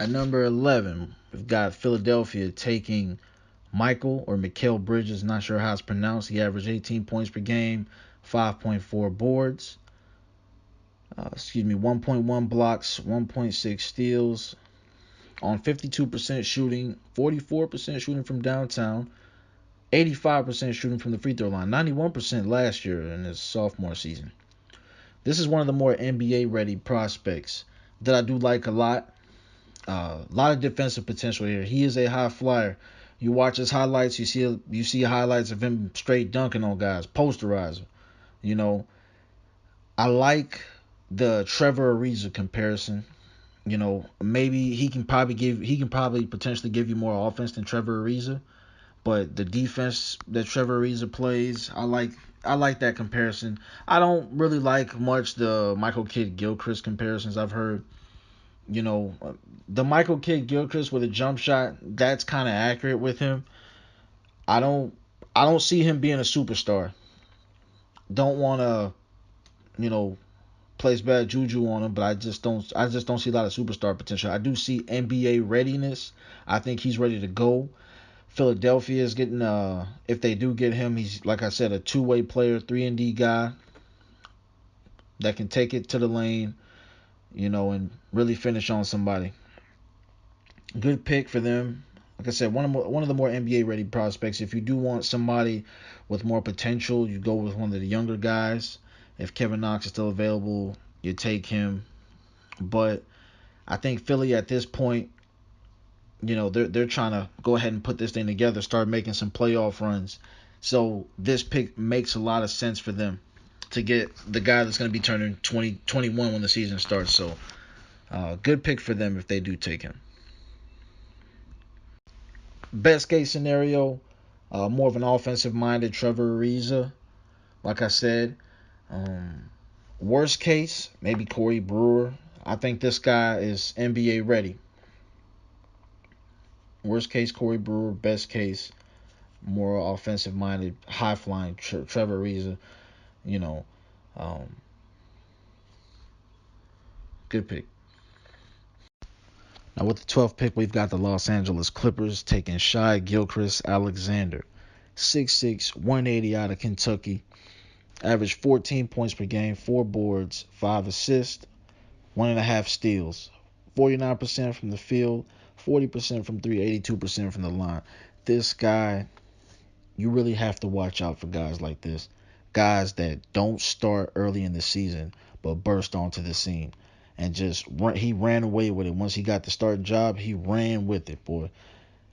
At number 11, we've got Philadelphia taking Mikal Bridges. Not sure how it's pronounced. He averaged 18 points per game, 5.4 boards. 1.1 blocks, 1.6 steals. On 52% shooting, 44% shooting from downtown, 85% shooting from the free throw line, 91% last year in his sophomore season. This is one of the more NBA ready prospects that I do like a lot. A lot of defensive potential here. He is a high flyer. You watch his highlights, you see highlights of him straight dunking on guys, posterizer. You know, I like the Trevor Ariza comparison. Maybe he can probably potentially give you more offense than Trevor Ariza, but the defense that Trevor Ariza plays, I like that comparison. I don't really like much the Michael Kidd Gilchrist comparisons I've heard. The Michael Kidd Gilchrist with a jump shot, that's kind of accurate with him. I don't I don't see him being a superstar. Don't want to, you know, place bad juju on him, but I just don't see a lot of superstar potential. I do see NBA readiness. I think he's ready to go. Philadelphia is getting if they do get him, he's like I said, a two-way player, 3-and-D guy that can take it to the lane, and really finish on somebody. Good pick for them. Like I said, one of the more NBA ready prospects. If you do want somebody with more potential, you go with one of the younger guys. If Kevin Knox is still available, you take him. But I think Philly at this point, they're trying to go ahead and put this thing together, start making some playoff runs. So this pick makes a lot of sense for them to get the guy that's going to be turning 21 when the season starts. So good pick for them if they do take him. Best case scenario, more of an offensive minded Trevor Ariza. Like I said, worst case, maybe Corey Brewer. I think this guy is NBA ready. Worst case, Corey Brewer. Best case, more offensive minded, high flying Trevor Ariza. You know, um, good pick. Now with the 12th pick, we've got the Los Angeles Clippers taking Shai Gilgeous-Alexander, 6'6", 180 out of Kentucky. Averaged 14 points per game, 4 boards, 5 assists, 1.5 steals. 49% from the field, 40% from three, 82% from the line. This guy, you really have to watch out for guys like this. Guys that don't start early in the season but burst onto the scene. And he ran away with it. Once he got the starting job, he ran with it, boy.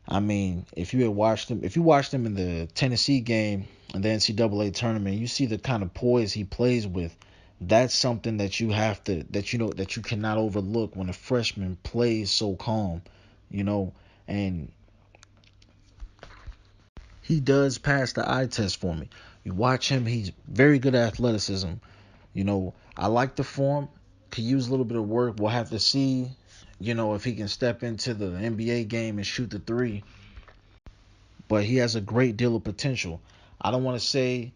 I mean, if you watched him in the Tennessee game in the NCAA tournament, you see the kind of poise he plays with. That's something that you cannot overlook when a freshman plays so calm, you know, and he does pass the eye test for me. You watch him, he's very good at athleticism. I like the form. Could use a little bit of work. We'll have to see, if he can step into the NBA game and shoot the three. But he has a great deal of potential. I don't want to say,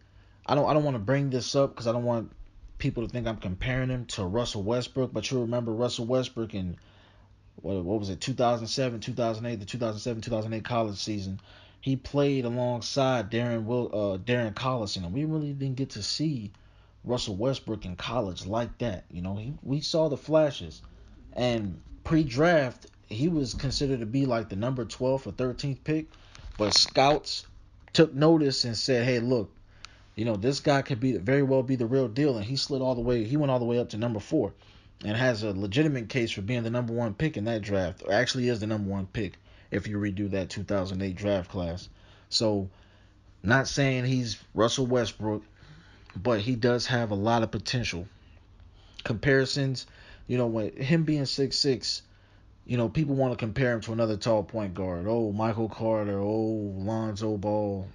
I don't want to bring this up because I don't want people to think I'm comparing him to Russell Westbrook. But you remember Russell Westbrook in what was it, 2007, 2008, the 2007, 2008 college season. He played alongside Darren Collison, and we really didn't get to see Russell Westbrook in college like that. We saw the flashes, and pre-draft he was considered to be like the number 12th or 13th pick, but scouts took notice and said, "Hey, look, this guy could be very well be the real deal," and he went all the way up to number 4, and has a legitimate case for being the number 1 pick in that draft. Or actually, is the number 1 pick if you redo that 2008 draft class. So, not saying he's Russell Westbrook, but he does have a lot of potential. Comparisons, with him being 6'6", people want to compare him to another tall point guard. Oh, Michael Carter. Oh, Lonzo Ball.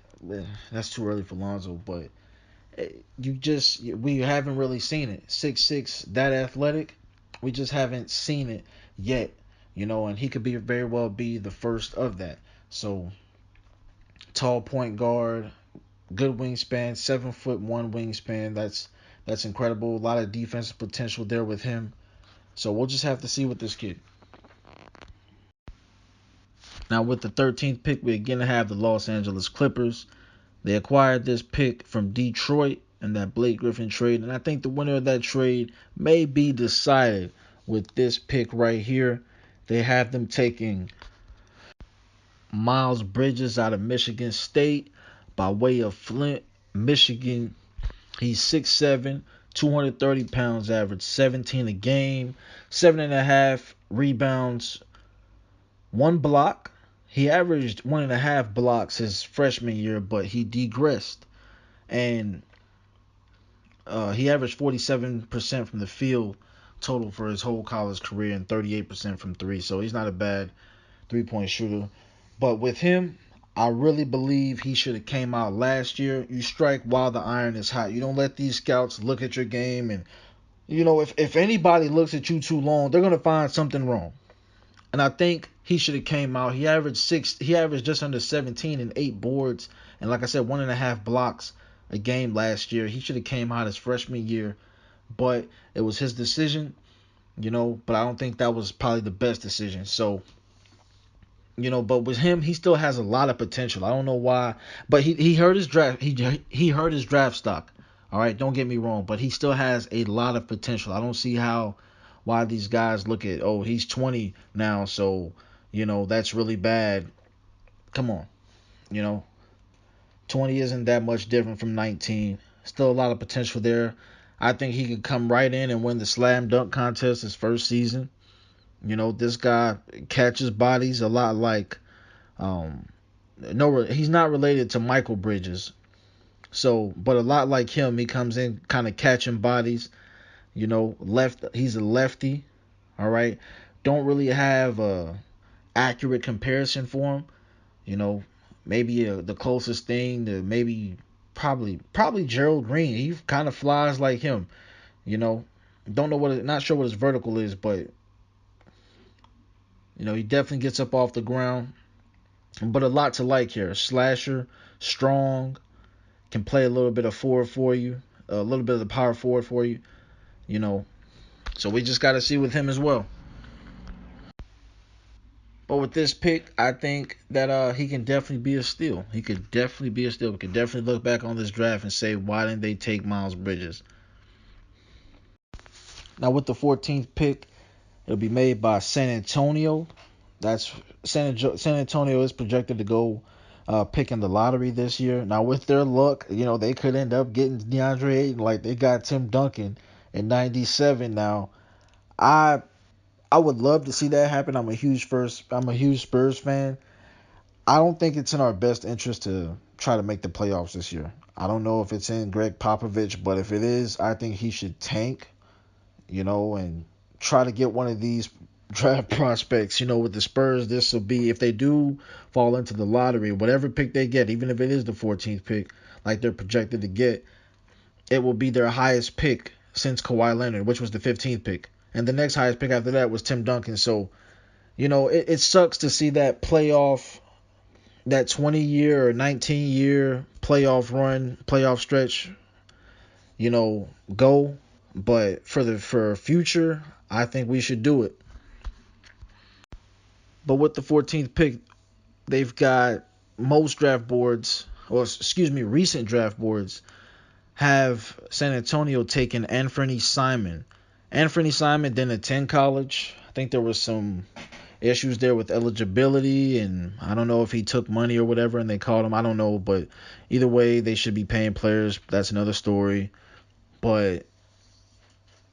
That's too early for Lonzo, but we haven't really seen it. 6'6", that athletic, we just haven't seen it yet. And he could very well be the first of that. So, tall point guard, good wingspan, 7'1" wingspan. That's incredible. A lot of defensive potential there with him. So we'll just have to see with this kid. Now with the 13th pick, we again have the Los Angeles Clippers. They acquired this pick from Detroit in that Blake Griffin trade, and I think the winner of that trade may be decided with this pick right here. They have them taking Miles Bridges out of Michigan State by way of Flint, Michigan. He's 6'7", 230 pounds, average 17 a game, 7.5 rebounds, 1 block. He averaged 1.5 blocks his freshman year, but he degressed. And he averaged 47% from the field total for his whole college career and 38% from three. So he's not a bad three-point shooter. But with him, I really believe he should have came out last year. You strike while the iron is hot. You don't let these scouts look at your game, and if anybody looks at you too long, they're gonna find something wrong. And I think he should have came out. He averaged just under 17 and 8 boards, and like I said, 1.5 blocks a game last year. He should have came out his freshman year, but it was his decision, But I don't think that was probably the best decision. So, but with him, he still has a lot of potential. I don't know why, but he hurt his draft. He hurt his draft stock. All right, don't get me wrong, but he still has a lot of potential. I don't see why these guys look at, oh, he's 20 now, so that's really bad. Come on, you know 20 isn't that much different from 19. Still a lot of potential there. I think he could come right in and win the slam dunk contest his first season. This guy catches bodies a lot like no, he's not related to Michael Bridges. So, but a lot like him, he comes in kind of catching bodies. He's a lefty. All right, don't really have a accurate comparison for him. You know, maybe the closest thing to probably Gerald Green. He kind of flies like him. You know, don't know not sure what his vertical is, but he definitely gets up off the ground. But a lot to like here. Slasher, strong, can play a little bit of forward for you, a little bit of the power forward for you. You know, so we just got to see with him as well. But with this pick, I think that he can definitely be a steal. He could definitely be a steal. We could definitely look back on this draft and say, why didn't they take Miles Bridges? Now with the 14th pick, it'll be made by San Antonio. That's San Antonio is projected to go picking the lottery this year. Now with their luck, they could end up getting DeAndre Ayton like they got Tim Duncan in '97. Now I would love to see that happen. I'm a huge Spurs fan. I don't think it's in our best interest to try to make the playoffs this year. I don't know if it's in Greg Popovich, but if it is, I think he should tank, and try to get one of these draft prospects. With the Spurs, this will be, if they do fall into the lottery, whatever pick they get, even if it is the 14th pick, like they're projected to get, it will be their highest pick since Kawhi Leonard, which was the 15th pick. And the next highest pick after that was Tim Duncan. So, it sucks to see that 20-year or 19-year playoff stretch, go. But for future, I think we should do it. But with the 14th pick, they've got most draft boards, or excuse me, recent draft boards have San Antonio taking Anfernee Simon. Anfernee Simon didn't attend college. I think there was some issues there with eligibility, and I don't know if he took money or whatever and they called him. I don't know, but either way, they should be paying players. That's another story. But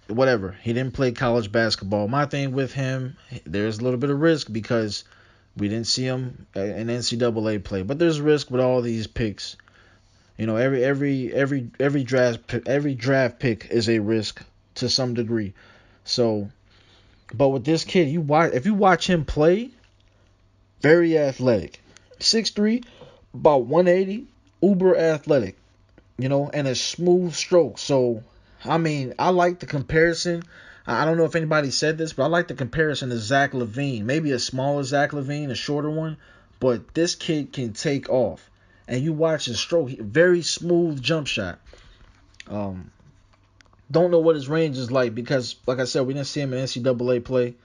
whatever. He didn't play college basketball. My thing with him, there's a little bit of risk because we didn't see him in NCAA play. But there's risk with all these picks. Every draft pick is a risk to some degree. So, but with this kid, if you watch him play, very athletic, 6'3", about 180, uber athletic, and a smooth stroke. So, I mean, I like the comparison. I don't know if anybody said this, but I like the comparison to Zach LaVine. Maybe a smaller Zach LaVine, a shorter one, but this kid can take off. And you watch his stroke, very smooth jump shot. Don't know what his range is like because, like I said, we didn't see him in NCAA play.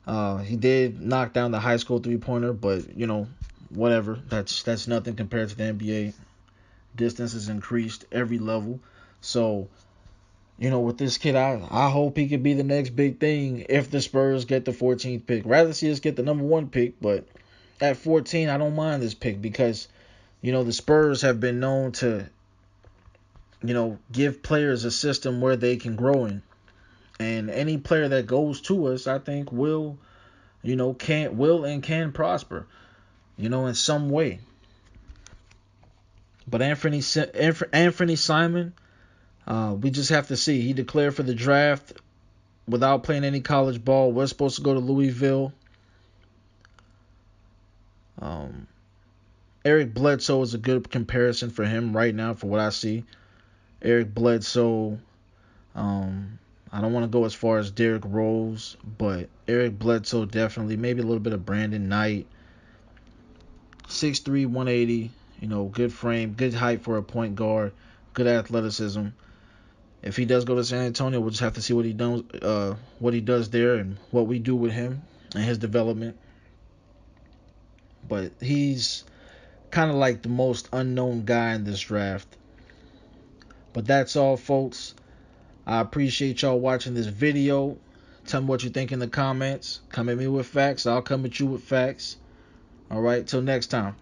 He did knock down the high school 3-pointer, but whatever. That's nothing compared to the NBA. Distance has increased every level. So, with this kid, I hope he could be the next big thing if the Spurs get the 14th pick. Rather see us get the number 1 pick, but at 14, I don't mind this pick because, the Spurs have been known to, give players a system where they can grow in. And any player that goes to us, I think will and can prosper, in some way. But Anfernee Simon, we just have to see. He declared for the draft without playing any college ball. We're supposed to go to Louisville. Eric Bledsoe is a good comparison for him right now, for what I see. Eric Bledsoe, I don't want to go as far as Derrick Rose, but Eric Bledsoe definitely, maybe a little bit of Brandon Knight. 6'3", 180, good frame, good height for a point guard, good athleticism. If he does go to San Antonio, we'll just have to see what he does there and what we do with him and his development. But he's kind of like the most unknown guy in this draft. But that's all, folks. I appreciate y'all watching this video. Tell me what you think in the comments. Come at me with facts. I'll come at you with facts. All right, till next time.